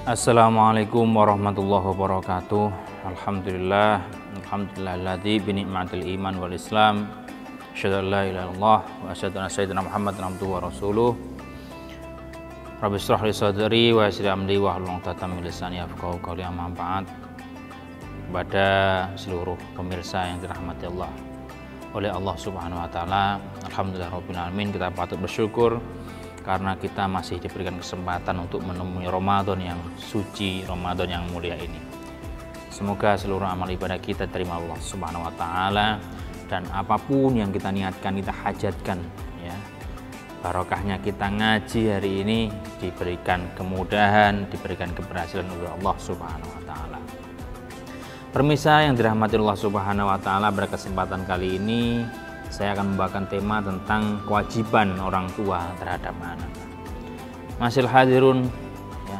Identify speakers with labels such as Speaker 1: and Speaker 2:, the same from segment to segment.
Speaker 1: Assalamualaikum warahmatullahi wabarakatuh. Alhamdulillahilladzi bi ni'matil iman wal islam. Asyhadu an la ilaha illallah wa asyhadu anna sayyidina Muhammadan abduhu wa rasuluh. Rabbi shrah li sadri wa yassir li amri wahlul 'uqdatam min lisani yafqahu qawli. Amma ba'd. Kepada seluruh pemirsa yang dirahmati Allah oleh Allah Subhanahu wa taala, alhamdulillahirabbil alamin, kita patut bersyukur karena kita masih diberikan kesempatan untuk menemui Ramadan yang suci, Ramadan yang mulia ini. Semoga seluruh amal ibadah kita terima Allah Subhanahu wa taala, dan apapun yang kita niatkan, kita hajatkan, ya, barokahnya kita ngaji hari ini diberikan kemudahan, diberikan keberhasilan oleh Allah Subhanahu wa taala. Pemirsa yang dirahmati Allah Subhanahu wa taala, pada kesempatan kali ini saya akan membawakan tema tentang kewajiban orang tua terhadap anak. Masyaallah hadirun, ya,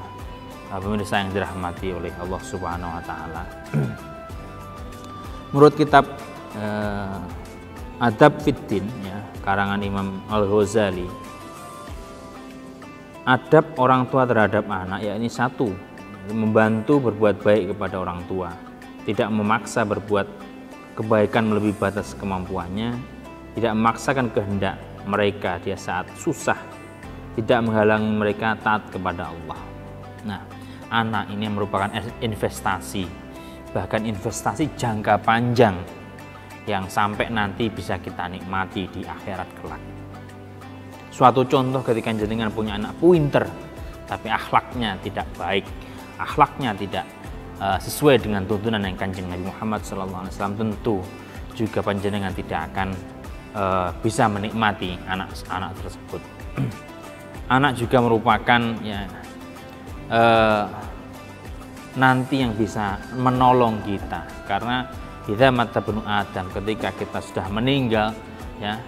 Speaker 1: pemirsa yang dirahmati oleh Allah Subhanahu wa taala. Menurut kitab Adab Fiddin, ya, karangan Imam Al-Ghazali, adab orang tua terhadap anak, yakni satu, membantu berbuat baik kepada orang tua, tidak memaksa berbuat kebaikan melebihi batas kemampuannya, tidak memaksakan kehendak mereka dia saat susah, tidak menghalangi mereka taat kepada Allah. Nah, anak ini merupakan investasi, bahkan investasi jangka panjang yang sampai nanti bisa kita nikmati di akhirat kelak. Suatu contoh ketika jenengan punya anak pinter, tapi akhlaknya tidak baik, akhlaknya tidak sesuai dengan tuntunan yang Kanjeng Nabi Muhammad SAW, tentu juga panjenengan tidak akan bisa menikmati anak-anak tersebut. Anak juga merupakan, ya, nanti yang bisa menolong kita, karena idza mata bnu Adam, ketika kita sudah meninggal, ya,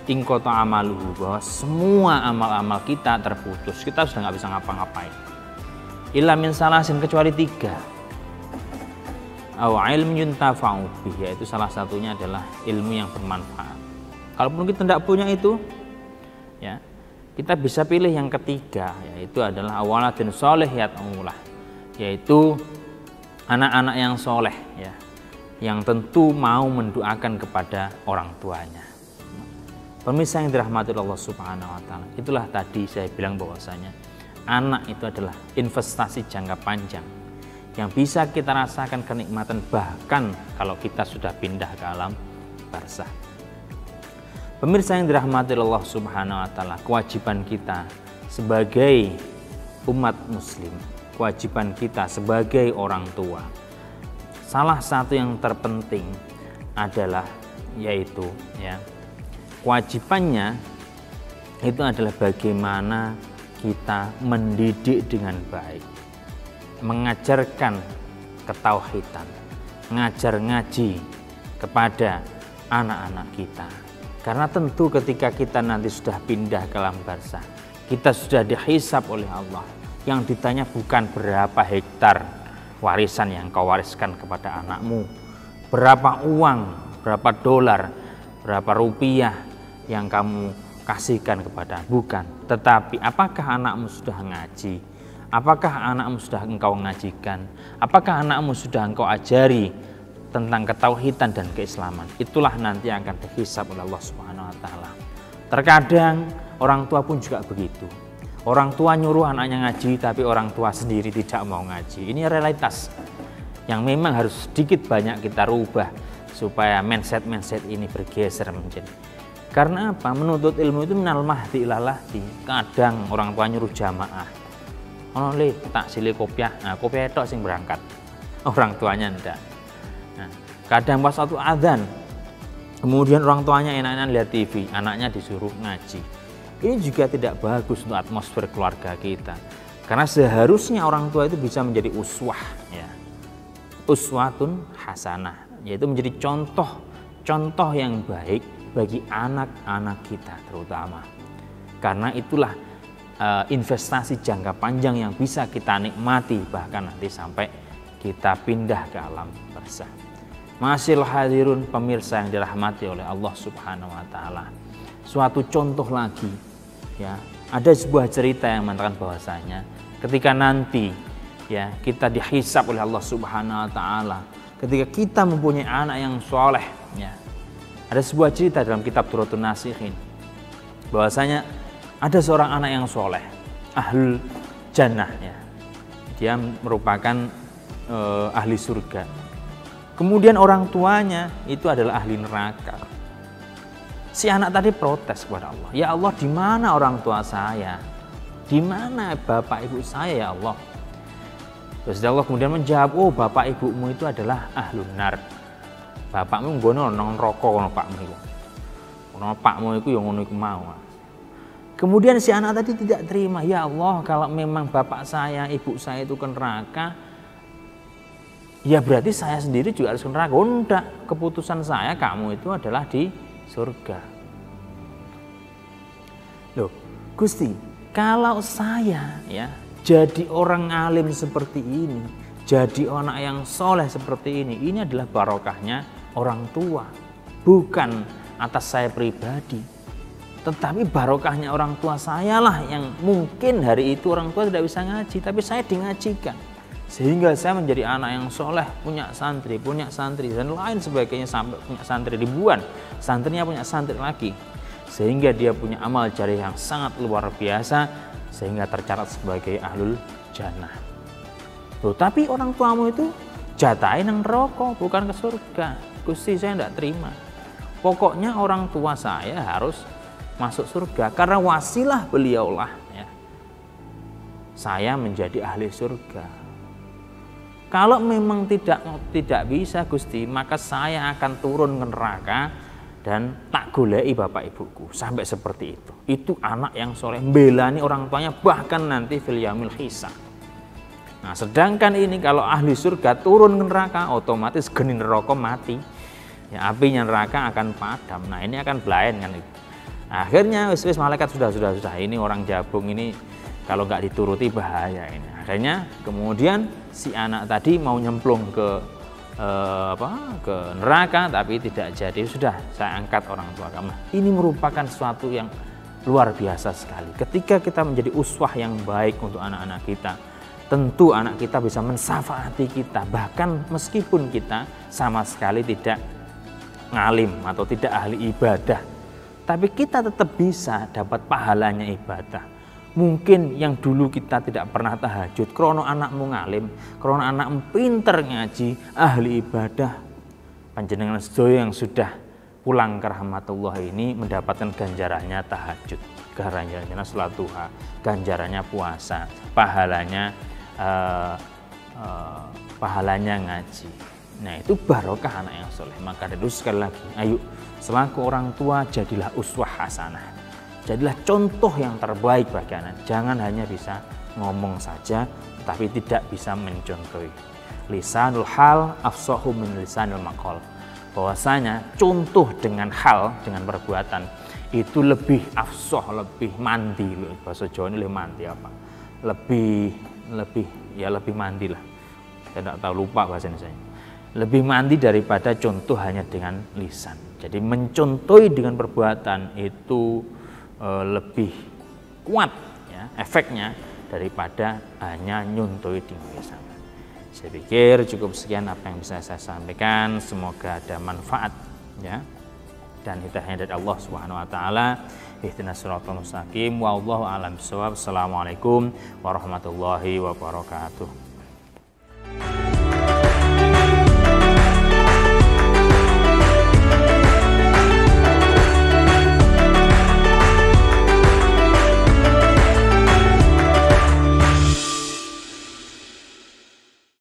Speaker 1: ingqata amaluhu, bahwa semua amal-amal kita terputus, kita sudah nggak bisa ngapa-ngapain. Illa min salasin, kecuali tiga. Aw ilm yuntafa'u bih, yaitu salah satunya adalah ilmu yang bermanfaat. Kalaupun kita tidak punya itu, ya, kita bisa pilih yang ketiga, yaitu adalah awaladun soleh yat'ulah, yaitu anak-anak yang soleh, ya, yang tentu mau mendoakan kepada orang tuanya. Pemirsa yang dirahmati Allah Subhanahu wa taala, itulah tadi saya bilang bahwasanya anak itu adalah investasi jangka panjang yang bisa kita rasakan kenikmatan bahkan kalau kita sudah pindah ke alam barzakh. Pemirsa yang dirahmati Allah Subhanahu wa taala, kewajiban kita sebagai umat muslim, kewajiban kita sebagai orang tua, salah satu yang terpenting adalah yaitu, ya, kewajibannya itu adalah bagaimana kita mendidik dengan baik, mengajarkan ketauhidan, mengajar ngaji kepada anak-anak kita. Karena tentu ketika kita nanti sudah pindah ke alam barzakh, kita sudah dihisab oleh Allah. Yang ditanya bukan berapa hektar warisan yang kau wariskan kepada anakmu, berapa uang, berapa dolar, berapa rupiah yang kamu kasihkan kepada, bukan. Tetapi apakah anakmu sudah ngaji? Apakah anakmu sudah engkau ngajikan? Apakah anakmu sudah engkau ajari tentang ketauhidan dan keislaman? Itulah nanti yang akan dihisab oleh Allah Subhanahu wa taala. Terkadang orang tua pun juga begitu. Orang tua nyuruh anaknya ngaji, tapi orang tua sendiri tidak mau ngaji. Ini realitas yang memang harus sedikit banyak kita rubah supaya mindset ini bergeser menjadi. Karena apa? Menuntut ilmu itu minal mahdi ilal lahdi. Kadang orang tua nyuruh jamaah, ono le tak sile kopiah, nah kopiah tok sing berangkat, orang tuanya ndak. Nah, kadang pas waktu adzan, kemudian orang tuanya enak-enak lihat TV, anaknya disuruh ngaji. Ini juga tidak bagus untuk atmosfer keluarga kita. Karena seharusnya orang tua itu bisa menjadi uswah, ya, uswatun hasanah, yaitu menjadi contoh yang baik bagi anak-anak kita terutama. Karena itulah investasi jangka panjang yang bisa kita nikmati bahkan nanti sampai kita pindah ke alam barzakh. Masyaallah hadirun, pemirsa yang dirahmati oleh Allah Subhanahu wa taala. Suatu contoh lagi, ya, ada sebuah cerita yang mengatakan bahwasanya ketika nanti ya kita dihisab oleh Allah Subhanahu wa taala ketika kita mempunyai anak yang soleh, ya. Ada sebuah cerita dalam kitab Durratun Nasikhin bahwasanya ada seorang anak yang soleh, ahlul jannah, ya. Dia merupakan ahli surga. Kemudian orang tuanya itu adalah ahli neraka. Si anak tadi protes kepada Allah, ya Allah, di mana orang tua saya? Di mana bapak ibu saya, ya Allah? Terus Allah kemudian menjawab, oh, bapak ibumu itu adalah ahlun nar. Bapakmu ngono nang neraka kono pakmu iku. Ono pakmu iku ya ngono iku mau. Kemudian si anak tadi tidak terima, ya Allah, kalau memang bapak saya, ibu saya itu ke neraka, ya berarti saya sendiri juga harus ke neraka. Oh, enggak, keputusan saya kamu itu adalah di surga. Loh, Gusti, kalau saya, ya, jadi orang alim seperti ini, jadi anak yang soleh seperti ini adalah barokahnya orang tua, bukan atas saya pribadi. Tetapi barokahnya orang tua saya lah yang mungkin hari itu orang tua tidak bisa ngaji, tapi saya dingajikan. Sehingga saya menjadi anak yang soleh, punya santri, dan lain sebagainya, sampai punya santri ribuan. Santrinya punya santri lagi. Sehingga dia punya amal jariah yang sangat luar biasa, sehingga tercatat sebagai ahlul jannah. Loh, tapi orang tuamu itu jatahin nang neraka, bukan ke surga. Gusti, saya tidak terima. Pokoknya orang tua saya harus masuk surga karena wasilah beliaulah, ya, saya menjadi ahli surga. Kalau memang tidak bisa, Gusti, maka saya akan turun ke neraka dan tak goleki bapak ibuku. Sampai seperti itu. Itu anak yang soleh, belani orang tuanya bahkan nanti fil yaumil hisab. Nah, sedangkan ini kalau ahli surga turun ke neraka, otomatis geni neraka mati. Ya, apinya neraka akan padam. Nah, ini akan belain kan itu. Akhirnya wis malaikat sudah ini orang jabung ini kalau nggak dituruti bahaya ini. Akhirnya kemudian si anak tadi mau nyemplung ke neraka, tapi tidak jadi. Sudah, saya angkat orang tua kamu. Ini merupakan sesuatu yang luar biasa sekali. Ketika kita menjadi uswah yang baik untuk anak-anak kita, tentu anak kita bisa mensafaati kita, bahkan meskipun kita sama sekali tidak ngalim atau tidak ahli ibadah, tapi kita tetap bisa dapat pahalanya ibadah. Mungkin yang dulu kita tidak pernah tahajud, krono anakmu ngalim, krono anakmu pinter ngaji, ahli ibadah, panjenengan sedaya yang sudah pulang ke rahmatullah ini mendapatkan ganjarannya tahajud, ganjarannya salat duha, ganjarannya puasa, pahalanya ngaji. Nah, itu barokah anak yang soleh. Maka dari itu sekali lagi, ayo selaku orang tua jadilah uswah hasanah, jadilah contoh yang terbaik bagi anak. Jangan hanya bisa ngomong saja tapi tidak bisa mencontohi. Lisanul hal afsahu min lisanil maqal. Bahwasanya contoh dengan hal, dengan perbuatan itu lebih afsah, lebih mandi. Bahasa Jawa ini lebih mandi apa? Lebih mandi lah. Saya tidak tahu, lupa bahasa Indonesia. Lebih mandi daripada contoh hanya dengan lisan. Jadi mencontohi dengan perbuatan itu lebih kuat, ya, efeknya daripada hanya nyontohi dengan lisan. Saya pikir cukup sekian apa yang bisa saya sampaikan. Semoga ada manfaat, ya, dan hidayah dari Allah Subhanahu wa taala. Ihdinas siratal mustaqim. Wallahu a'lam bishawab. Assalamualaikum warahmatullahi wabarakatuh.